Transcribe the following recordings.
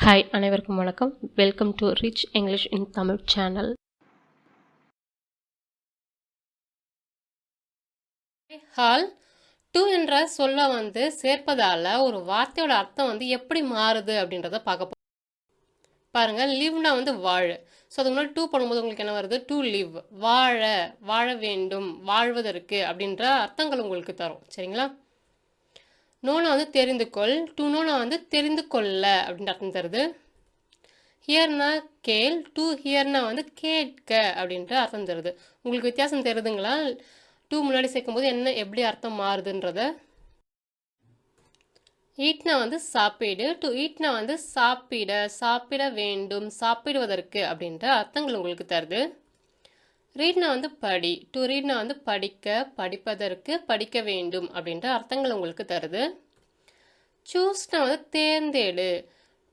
Hi அனைவருக்கும் வணக்கம். Welcome to rich English in Tamil channel. Hall to என்ற சொல்ல சேர்ப்பதால ஒரு வார்த்தையோட அர்த்தம் எப்படி மாறுது அப்படின்றத பார்க்க போறோம். பாருங்க, லிவ்னா வாழ. ஸோ அதுக்கு முன்னாடி டூ பண்ணும்போது உங்களுக்கு என்ன வருது? டு லிவ், வாழ, வாழ வேண்டும், வாழ்வதற்கு அப்படின்ற அர்த்தங்கள் உங்களுக்கு தரும். சரிங்களா? நோனா தெரிந்து கொள், டு நோனா தெரிந்து கொள்ள அப்படின்ற அர்த்தம் தருது. ஹியர்னா கேள், டு ஹியர்னா கேட்க அப்படின்ற அர்த்தம் தருது. உங்களுக்கு வித்தியாசம் தெரியுதுங்களா? டூ முன்னாடி சேர்க்கும்போது எப்படி அர்த்தம் மாறுதுன்றத. ஈட்னா சாப்பிடு, டு ஈட்னா சாப்பிட, சாப்பிட வேண்டும், சாப்பிடுவதற்கு அப்படின்ற அர்த்தங்கள் உங்களுக்கு தருது. ரீட்னா படி, டு ரீட்னா படிக்க, படிப்பதற்கு, படிக்க வேண்டும் அப்படின்ற அர்த்தங்கள் உங்களுக்கு தருது. சூஸ்னா தேர்ந்தெடு,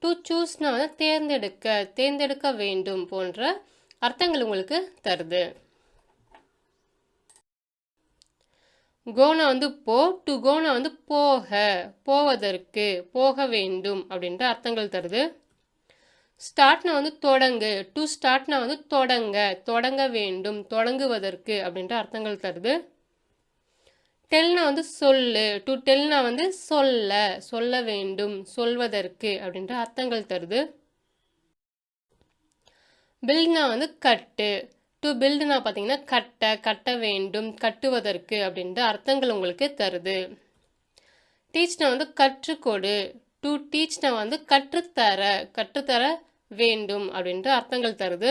டு சூஸ்னா தேர்ந்தெடுக்க, தேர்ந்தெடுக்க வேண்டும் போன்ற அர்த்தங்கள் உங்களுக்கு தருது. கோனா போ, டு கோனா போக, போவதற்கு, போக வேண்டும் அப்படின்ற அர்த்தங்கள் தருது. ஸ்டார்ட்னா தொடங்கு, டு ஸ்டார்ட்னா தொடங்க, தொடங்க வேண்டும், தொடங்குவதற்கு அப்படின்ற அர்த்தங்கள் தருது. டெல்னா சொல்லு, டு டெல்னா சொல்ல, சொல்ல வேண்டும், சொல்வதற்கு அப்படின்ற அர்த்தங்கள் தருது. பில்ட்னா கட்டு, டு பில்டுனா பார்த்தீங்கன்னா கட்ட, கட்ட வேண்டும், கட்டுவதற்கு அப்படின்ற அர்த்தங்கள் உங்களுக்கு தருது. டீச்னா கற்றுக்கொடு, டு டீச்னா கற்றுத்தர, கற்றுத்தர வேண்டும் அப்படின்ற அர்த்தங்கள் தருது.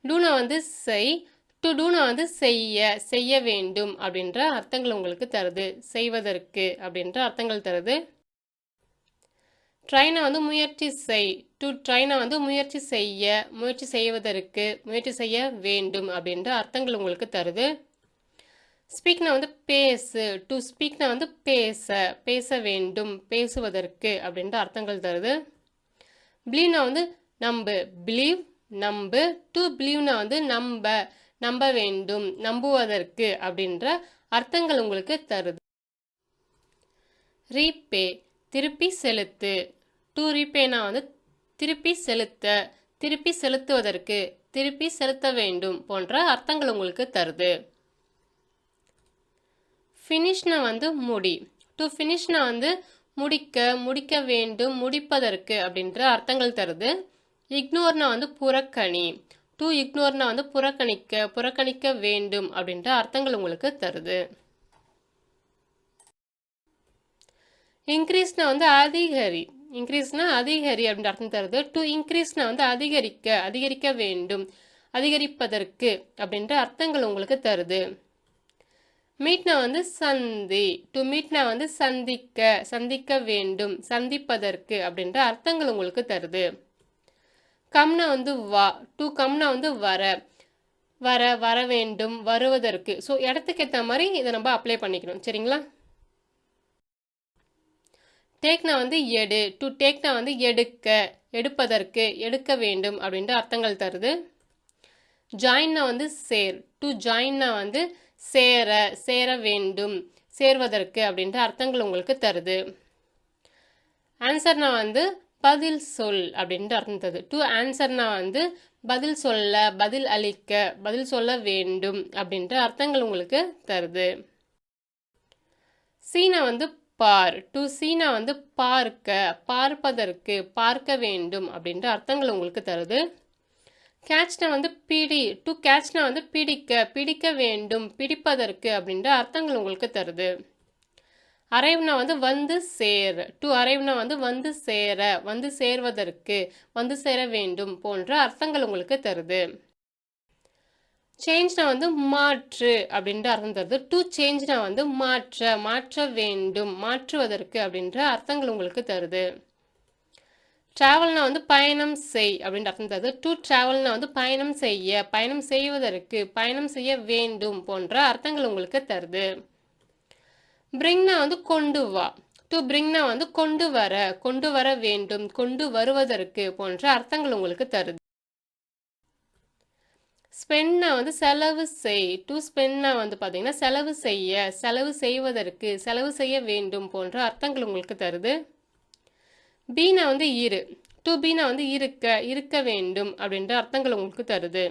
டூனா செய், டு டூனா செய்ய, செய்ய வேண்டும் அப்படின்ற அர்த்தங்கள் உங்களுக்கு தருது. செய்வதற்கு அப்படின்ற அர்த்தங்கள் தருது. ட்ரைனா முயற்சி செய், டு ட்ரைனா முயற்சி செய்ய, முயற்சி செய்வதற்கு, முயற்சி செய்ய வேண்டும் அப்படின்ற அர்த்தங்கள் உங்களுக்கு தருது. ஸ்பீக்னா பேசு, டு ஸ்பீக்னா பேச, பேச வேண்டும், பேசுவதற்கு அப்படின்ற அர்த்தங்கள் தருது. பிலீவ்னா நம்பு, பிலீவ் நம்பு, டு பிலீவ்னா நம்ப, நம்ப வேண்டும், நம்புவதற்கு அப்படின்ற அர்த்தங்கள் உங்களுக்கு தருது. ரீபே திருப்பி செலுத்து, டு ரீபேனா திருப்பி செலுத்த, திருப்பி செலுத்துவதற்கு, திருப்பி செலுத்த வேண்டும் போன்ற அர்த்தங்கள் உங்களுக்கு தருது. ஃபினிஷ்னா முடி, டு ஃபினிஷ்னா முடிக்க, முடிக்க வேண்டும், முடிப்பதற்கு அப்படின்ற அர்த்தங்கள் தருது. இக்னோர்னா புறக்கணி, டு இக்னோர்னா புறக்கணிக்க, புறக்கணிக்க வேண்டும் அப்படின்ற அர்த்தங்கள் உங்களுக்கு தருது. இன்க்ரீஸ்னா அதிகரி, இன்க்ரீஸ்னா அதிகரி அப்படின்ற அர்த்தம் தருது. டு இன்க்ரீஸ்னா அதிகரிக்க, அதிகரிக்க வேண்டும், அதிகரிப்பதற்கு அப்படின்ற அர்த்தங்கள் உங்களுக்கு தருது. மீட்னா சந்தி, டு மீட்னா சந்திக்க, சந்திக்க வேண்டும், சந்திப்பதற்கு அப்படின்ற அர்த்தங்கள் உங்களுக்கு தருது. கம்னா வா, டு கம்னா வர, வர, வர வேண்டும், வருவதற்கு. ஸோ இடத்துக்கு ஏற்ற மாதிரி இதை நம்ம அப்ளை பண்ணிக்கணும். சரிங்களா? டேக்னா எடு, டு டேக்னா எடுக்க, எடுப்பதற்கு, எடுக்க வேண்டும் அப்படின்ற அர்த்தங்கள் தருது. ஜாயின்னா சேர், டு ஜாயின்னா சேர, சேர வேண்டும், சேர்வதற்கு அப்படின்ற அர்த்தங்கள் உங்களுக்கு தருது. ஆன்சர்னா பதில் சொல் அப்படின்ற அர்த்தம் தருது. டு ஆன்சர்னா பதில் சொல்ல, பதில் அளிக்க, பதில் சொல்ல வேண்டும் அப்படின்ற அர்த்தங்கள் உங்களுக்கு தருது. சீனா பார், டு சீனா பார்க்க, பார்ப்பதற்கு, பார்க்க வேண்டும் அப்படின்ற அர்த்தங்கள் உங்களுக்கு தருது. கேட்ச்னா பிடி, டு கேட்ச்னா பிடிக்க, பிடிக்க வேண்டும், பிடிப்பதற்கு அப்படின்ற அர்த்தங்கள் உங்களுக்கு தருது. அரைவ்னா வந்து சேர், டு அரைவ்னா வந்து சேர, வந்து சேர்வதற்கு, வந்து சேர வேண்டும் போன்ற அர்த்தங்கள் உங்களுக்கு தருது. சேஞ்ச்னா மாற்று அப்படின்ற அர்த்தம் தருது. டு சேஞ்ச்னா மாற்ற, மாற்ற வேண்டும், மாற்றுவதற்கு அப்படின்ற அர்த்தங்கள் உங்களுக்கு தருது. டிராவல்னா பயணம் செய் அப்படின்ற அர்த்தம் தருது. டு டிராவல்னா பயணம் செய்ய, பயணம் செய்வதற்கு, பயணம் செய்ய வேண்டும் போன்ற அர்த்தங்கள் உங்களுக்கு தருது. பிரிங்னா கொண்டு வா, டு பிரிங்னா கொண்டு வர, கொண்டு வர வேண்டும், கொண்டு வருவதற்கு போன்ற அர்த்தங்கள் உங்களுக்கு தருது. ஸ்பெண்ட்னா செலவு செய், டு ஸ்பெண்ட்னா பார்த்தீங்கன்னா செலவு செய்ய, செலவு செய்வதற்கு, செலவு செய்ய வேண்டும் போன்ற அர்த்தங்கள் உங்களுக்கு தருது. பீனா இரு, டு பீனா வந்து இருக்க வேண்டும் அப்படின்ற அர்த்தங்கள் உங்களுக்கு தருது.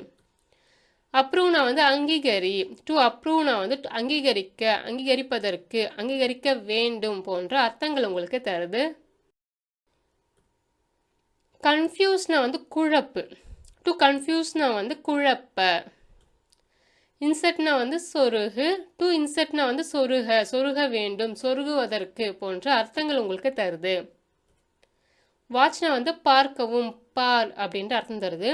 அப்ரூவ்னா வந்து அங்கீகரி, டு அப்ரூவ்னா வந்து அங்கீகரிக்க, அங்கீகரிப்பதற்கு, அங்கீகரிக்க வேண்டும் போன்ற அர்த்தங்கள் உங்களுக்கு தருது. கன்ஃபியூஸ்னா வந்து குழப்பு, டு கன்ஃபியூஸ்னா வந்து குழப்ப. இன்செர்ட்னா வந்து சொருகு, டு இன்செர்ட்னா வந்து சொருக வேண்டும், சொருகுவதற்கு போன்ற அர்த்தங்கள் உங்களுக்கு தருது. வாட்ச்னா வந்து பார்க்கவும், பார் அப்படின்ற அர்த்தம் தருது.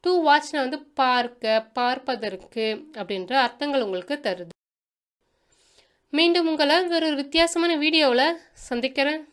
டு வாட்ச்னா வந்து பார்க்க, பார்ப்பதற்கு அப்படின்ற அர்த்தங்கள் உங்களுக்கு தருது. மீண்டும் உங்களை வேறு ஒரு வித்தியாசமான வீடியோவில் சந்திக்கிறேன்.